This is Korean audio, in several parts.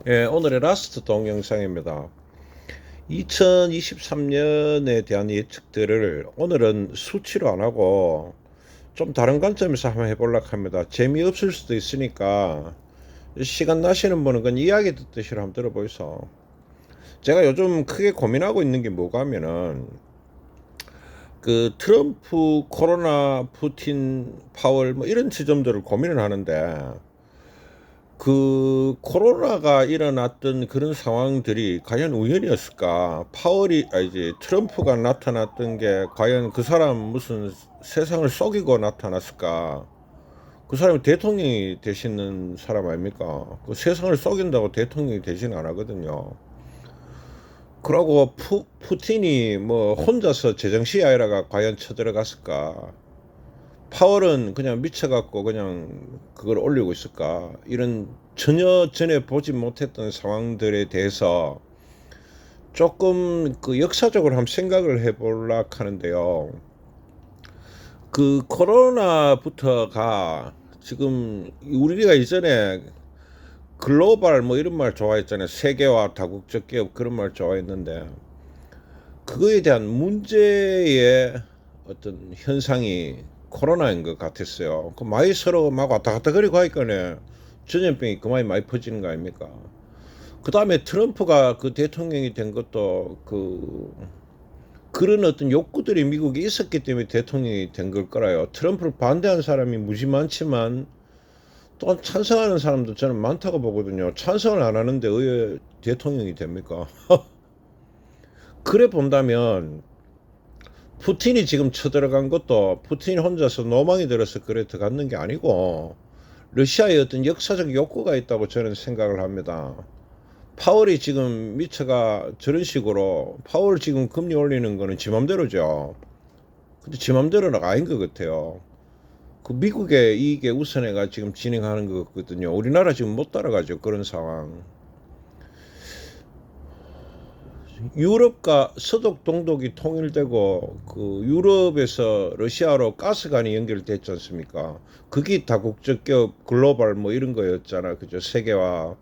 예, 오늘의 라스트 동영상입니다. 2023년에 대한 예측들을 오늘은 수치로 안 하고 좀 다른 관점에서 한번 해보려고 합니다. 재미없을 수도 있으니까 시간 나시는 분은 그냥 이야기 듣듯이 한번 들어보이소. 제가 요즘 크게 고민하고 있는 게 뭐가 하면은 그 트럼프, 코로나, 푸틴, 파월 뭐 이런 지점들을 고민을 하는데 그 코로나가 일어났던 그런 상황들이 과연 우연이었을까? 이제 트럼프가 나타났던 게 과연 그 사람 무슨 세상을 속이고 나타났을까? 그 사람이 대통령이 되시는 사람 아닙니까? 그 세상을 속인다고 대통령이 되지는 안 하거든요. 그러고 푸틴이 뭐 혼자서 제정신이 아니라가 과연 쳐들어갔을까? 파월은 그냥 미쳐갖고 그냥 그걸 올리고 있을까? 이런 전혀 전에 보지 못했던 상황들에 대해서 조금 그 역사적으로 한번 생각을 해보려고 하는데요. 그 코로나부터가 지금 우리가 이전에 글로벌 뭐 이런 말 좋아했잖아요. 세계화, 다국적 기업 그런 말 좋아했는데 그거에 대한 문제의 어떤 현상이 코로나인 것 같았어요. 그 많이 서로 막 왔다 갔다 거리고 하니까네 전염병이 그만이 많이 퍼지는 거 아닙니까? 그 다음에 트럼프가 그 대통령이 된 것도 그런 어떤 욕구들이 미국에 있었기 때문에 대통령이 된 걸 거라요. 트럼프를 반대하는 사람이 무지 많지만 또 찬성하는 사람도 저는 많다고 보거든요. 찬성을 안 하는데 왜 대통령이 됩니까? 그래 본다면 푸틴이 지금 쳐들어간 것도 푸틴이 혼자서 노망이 들어서 그래 들어갔는 게 아니고 러시아의 어떤 역사적 욕구가 있다고 저는 생각을 합니다. 파월이 지금 미처가 저런 식으로 파월 지금 금리 올리는 거는 지 맘대로죠. 근데 지 맘대로는 아닌 것 같아요. 그 미국의 이익에 우선해가 지금 진행하는 거거든요. 우리나라 지금 못 따라가죠. 그런 상황. 유럽과 서독 동독이 통일되고 그 유럽에서 러시아로 가스관이 연결됐지 않습니까? 그게 다국적 기업 글로벌 뭐 이런 거였잖아. 그죠? 세계화.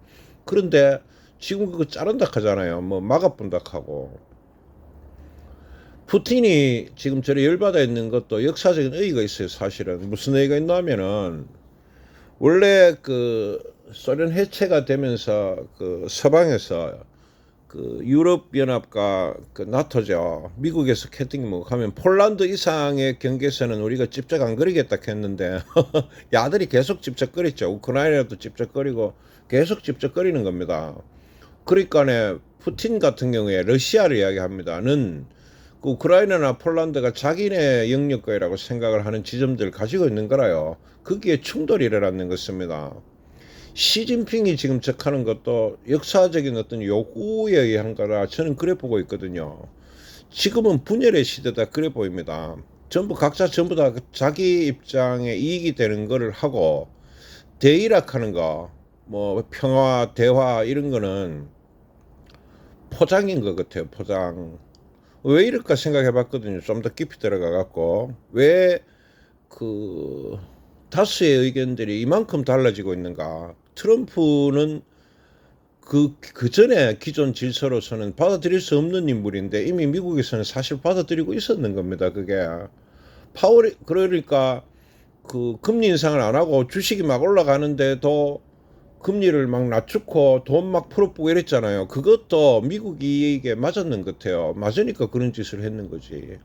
그런데 지금 그거 자른다 하잖아요. 뭐 막아본다 하고. 푸틴이 지금 저래 열받아 있는 것도 역사적인 의의가 있어요. 사실은 무슨 의의가 있냐면은 원래 그 소련 해체가 되면서 그 서방에서 그 유럽 연합과 그 나토죠. 미국에서 캐팅이 뭐 하면 폴란드 이상의 경계선은 우리가 집적안거리겠다 했는데 야들이 계속 집적거렸죠. 우크라이나도 집적거리고 계속 집적거리는 겁니다. 그러니까 푸틴 같은 경우에 러시아를 이야기합니다는 그 우크라이나나 폴란드가 자기네 영역이라고 생각을 하는 지점들을 가지고 있는 거라요. 거기에 충돌이 일어나는 것입니다. 시진핑이 지금 적하는 것도 역사적인 어떤 요구에 의한 거라 저는 그래 보고 있거든요. 지금은 분열의 시대다 그래 보입니다. 전부 다 자기 입장에 이익이 되는 거를 하고 대일학하는 거, 뭐 평화, 대화 이런 거는 포장인 것 같아요. 포장. 왜 이럴까 생각해 봤거든요. 좀 더 깊이 들어가 갖고 왜 그 다수의 의견들이 이만큼 달라지고 있는가. 트럼프는 그 전에 기존 질서로서는 받아들일 수 없는 인물인데 이미 미국에서는 사실 받아들이고 있었는 겁니다. 그게 파월이 그러니까 그 금리 인상을 안 하고 주식이 막 올라가는데도 금리를 막 낮추고 돈 막 풀어보고 이랬잖아요. 그것도 미국이 이게 맞았는 것 같아요. 맞으니까 그런 짓을 했는 거지.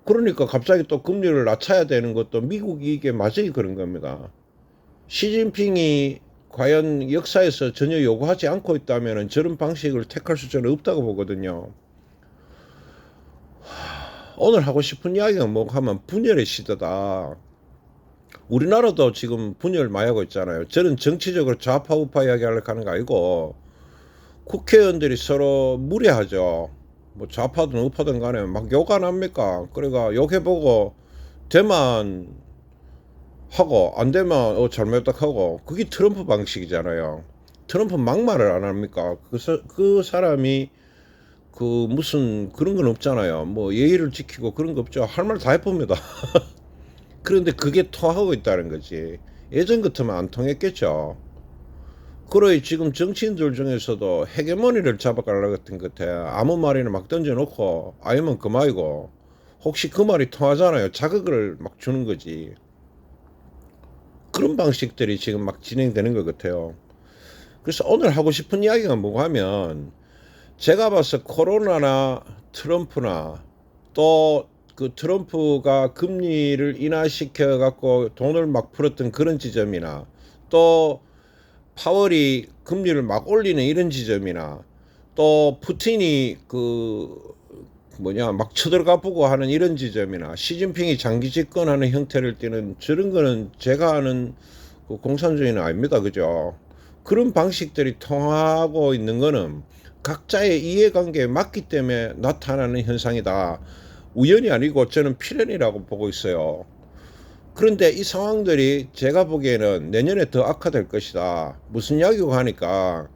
그러니까 갑자기 또 금리를 낮춰야 되는 것도 미국이 이게 맞으니 그런 겁니다. 시진핑이 과연 역사에서 전혀 요구하지 않고 있다면 저런 방식을 택할 수 저는 없다고 보거든요. 오늘 하고 싶은 이야기가 뭐 하면 분열의 시대다. 우리나라도 지금 분열 많이 하고 있잖아요. 저는 정치적으로 좌파 우파 이야기하려고 하는 거 아니고 국회의원들이 서로 무례하죠. 뭐 좌파든 우파든 간에 막 욕 안 합니까? 그러니까 욕해보고 되만 하고 안 되면 잘못했다 하고 그게 트럼프 방식이잖아요. 트럼프 막말을 안 합니까? 그 사람이 그 무슨 그런 건 없잖아요. 뭐 예의를 지키고 그런 거 없죠. 할 말 다 해봅니다. 그런데 그게 통하고 있다는 거지. 예전 같으면 안 통했겠죠. 그래 지금 정치인들 중에서도 헤게모니를 잡아가려고 했던 것 같아. 아무 말이나 막 던져놓고 아니면 그 말이고 혹시 그 말이 통하잖아요. 자극을 막 주는 거지. 그런 방식들이 지금 막 진행되는 것 같아요. 그래서 오늘 하고 싶은 이야기가 뭐고 하면 제가 봐서 코로나나 트럼프나 또 그 트럼프가 금리를 인하시켜 갖고 돈을 막 풀었던 그런 지점이나 또 파월이 금리를 막 올리는 이런 지점이나 또 푸틴이 그 뭐냐 막 쳐들어가 보고 하는 이런 지점이나 시진핑이 장기 집권하는 형태를 띠는 저런 거는 제가 아는 그 공산주의는 아닙니다. 그죠? 그런 방식들이 통하고 있는 거는 각자의 이해관계에 맞기 때문에 나타나는 현상이다. 우연이 아니고 저는 필연이라고 보고 있어요. 그런데 이 상황들이 제가 보기에는 내년에 더 악화될 것이다. 무슨 이야기고 하니까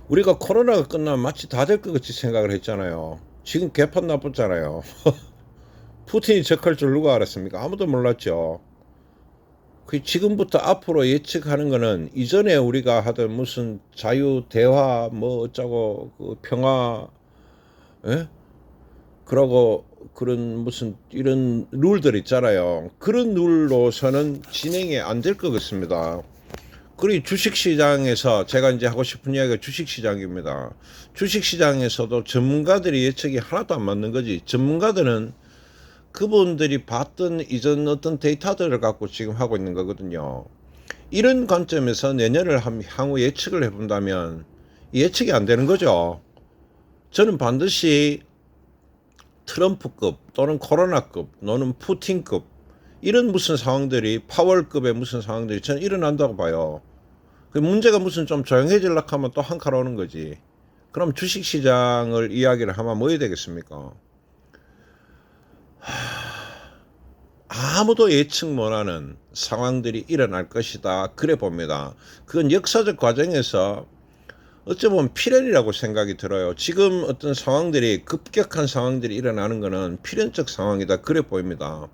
우리가 코로나가 끝나면 마치 다 될 것 같이 생각을 했잖아요. 지금 개판 나쁘잖아요. 푸틴이 적할 줄 누가 알았습니까? 아무도 몰랐죠. 그 지금부터 앞으로 예측하는 거는 이전에 우리가 하던 무슨 자유 대화 뭐 어쩌고 그 평화 예? 그러고 그런 무슨 이런 룰들 있잖아요. 그런 룰로서는 진행이 안 될 것 같습니다. 그리고 주식시장에서 제가 이제 하고 싶은 이야기가 주식시장입니다. 주식시장에서도 전문가들이 예측이 하나도 안 맞는 거지. 전문가들은 그분들이 봤던 이전 어떤 데이터들을 갖고 지금 하고 있는 거거든요. 이런 관점에서 내년을 향후 예측을 해본다면 예측이 안 되는 거죠. 저는 반드시 트럼프급 또는 코로나급 또는 푸틴급 이런 무슨 상황들이 파월급의 무슨 상황들이 저는 일어난다고 봐요. 그 문제가 무슨 좀 조용해질라 하면 또 한 칼 오는 거지. 그럼 주식시장을 이야기를 하면 뭐 해야 되겠습니까? 아무도 예측 못하는 상황들이 일어날 것이다. 그래 봅니다. 그건 역사적 과정에서 어쩌면 필연이라고 생각이 들어요. 지금 어떤 상황들이 급격한 상황들이 일어나는 것은 필연적 상황이다. 그래 보입니다.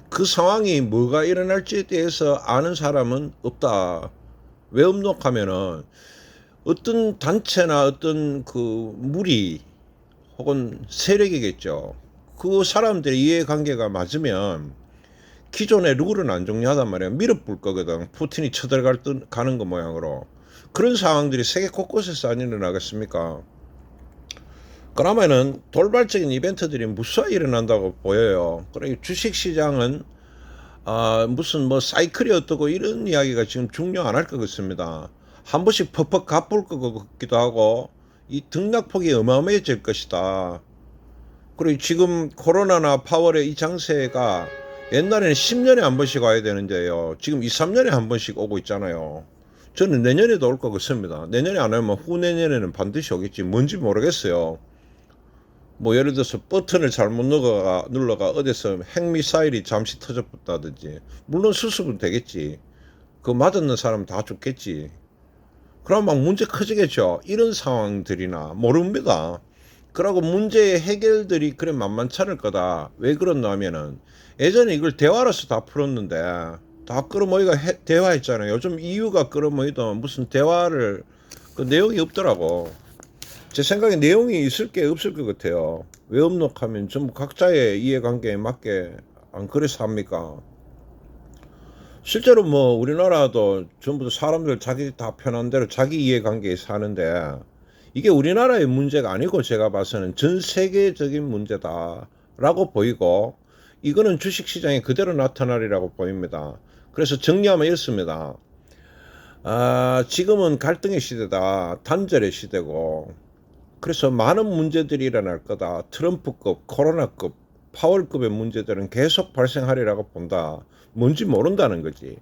그 상황이 뭐가 일어날지에 대해서 아는 사람은 없다. 왜 없노하면은 어떤 단체나 어떤 그 무리 혹은 세력이겠죠. 그 사람들의 이해관계가 맞으면 기존의 룰은 안 종료하단 말이야. 밀어볼 거거든. 푸틴이 쳐들어가는 거 모양으로. 그런 상황들이 세계 곳곳에서 안 일어나겠습니까? 그러면은 돌발적인 이벤트들이 무수히 일어난다고 보여요. 그러니까 주식시장은 무슨 뭐 사이클이 어떻고 이런 이야기가 지금 중요 안 할 것 같습니다. 한 번씩 퍽퍽 가볼 것 같기도 하고 이 등락폭이 어마어마해질 것이다. 그리고 지금 코로나나 파월의 이 장세가 옛날에는 10년에 한 번씩 와야 되는데요. 지금 2, 3년에 한 번씩 오고 있잖아요. 저는 내년에도 올 것 같습니다. 내년에 안 오면 후내년에는 반드시 오겠지. 뭔지 모르겠어요. 뭐 예를 들어서 버튼을 잘못 눌러가 어디서 핵미사일이 잠시 터졌다든지 물론 수습은 되겠지. 그 맞았는 사람 다 죽겠지. 그럼 막 문제 커지겠죠. 이런 상황들이나 모릅니다. 그러고 문제의 해결들이 그래 만만찮을 거다. 왜 그렇나 하면은 예전에 이걸 대화로서 다 풀었는데 다 끌어모이가 대화했잖아요. 요즘 이유가 끌어모이도 무슨 대화를 그 내용이 없더라고. 제 생각에 내용이 있을 게 없을 것 같아요. 왜 없노 하면 전부 각자의 이해관계에 맞게 안 그래서 합니까? 실제로 뭐 우리나라도 전부 사람들 자기 다 편한 대로 자기 이해관계에 사는데 이게 우리나라의 문제가 아니고 제가 봐서는 전 세계적인 문제다라고 보이고 이거는 주식시장에 그대로 나타나리라고 보입니다. 그래서 정리하면 이렇습니다. 지금은 갈등의 시대다. 단절의 시대고 그래서 많은 문제들이 일어날 거다. 트럼프급, 코로나급, 파월급의 문제들은 계속 발생하리라고 본다. 뭔지 모른다는 거지.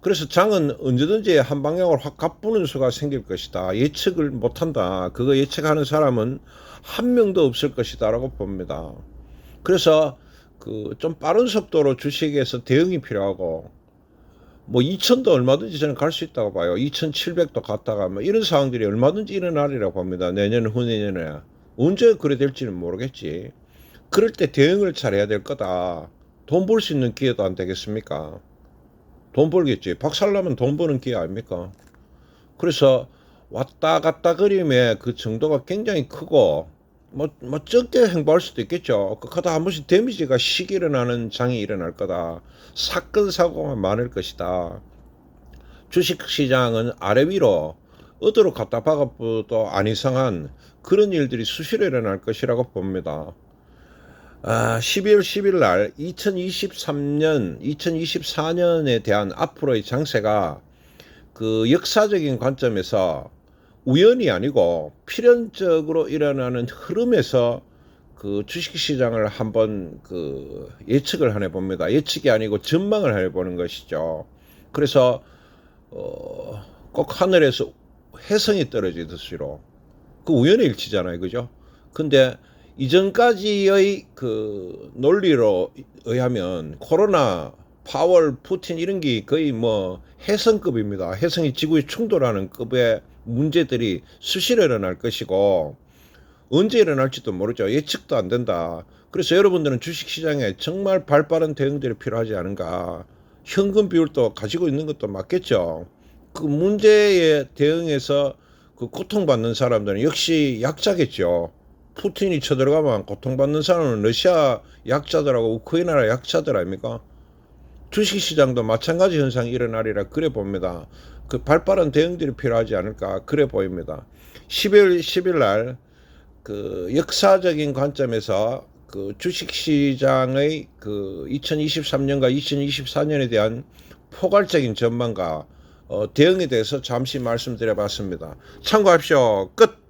그래서 장은 언제든지 한 방향으로 확 가쁘는 수가 생길 것이다. 예측을 못한다. 그거 예측하는 사람은 한 명도 없을 것이다 라고 봅니다. 그래서 그 좀 빠른 속도로 주식에서 대응이 필요하고 뭐 2000도 얼마든지 저는 갈 수 있다고 봐요. 2700도 갔다가 뭐 이런 상황들이 얼마든지 일어나리라고 봅니다. 내년 후내년에 언제 그래 될지는 모르겠지. 그럴 때 대응을 잘해야 될 거다. 돈 벌 수 있는 기회도 안 되겠습니까? 돈 벌겠지. 박살나면 돈 버는 기회 아닙니까? 그래서 왔다 갔다 거림의 그 정도가 굉장히 크고 적게 행보할 수도 있겠죠. 그러다 한 번씩 데미지가 씩 일어나는 장이 일어날 거다. 사건 사고가 많을 것이다. 주식시장은 아래 위로 어디로 갖다 박아도 안 이상한 그런 일들이 수시로 일어날 것이라고 봅니다. 12월 10일 날 2023년, 2024년에 대한 앞으로의 장세가 그 역사적인 관점에서 우연이 아니고 필연적으로 일어나는 흐름에서 그 주식시장을 한번 그 예측을 하내 봅니다. 예측이 아니고 전망을 해 보는 것이죠. 그래서 꼭 하늘에서 혜성이 떨어지듯이로 그 우연의 일치잖아요, 그죠? 근데 이전까지의 그 논리로 의하면 코로나, 파월, 푸틴 이런 게 거의 뭐 혜성급입니다. 혜성이 지구에 충돌하는 급의 문제들이 수시로 일어날 것이고 언제 일어날지도 모르죠. 예측도 안 된다. 그래서 여러분들은 주식시장에 정말 발빠른 대응들이 필요하지 않은가. 현금 비율도 가지고 있는 것도 맞겠죠. 그 문제에 대응해서 그 고통받는 사람들은 역시 약자겠죠. 푸틴이 쳐들어가면 고통받는 사람은 러시아 약자들하고 우크라이나 약자들 아닙니까? 주식시장도 마찬가지 현상이 일어나리라 그래 봅니다. 그 발빠른 대응들이 필요하지 않을까 그래 보입니다. 12월 10일 날 그 역사적인 관점에서 그 주식시장의 그 2023년과 2024년에 대한 포괄적인 전망과 대응에 대해서 잠시 말씀드려 봤습니다. 참고하십시오. 끝.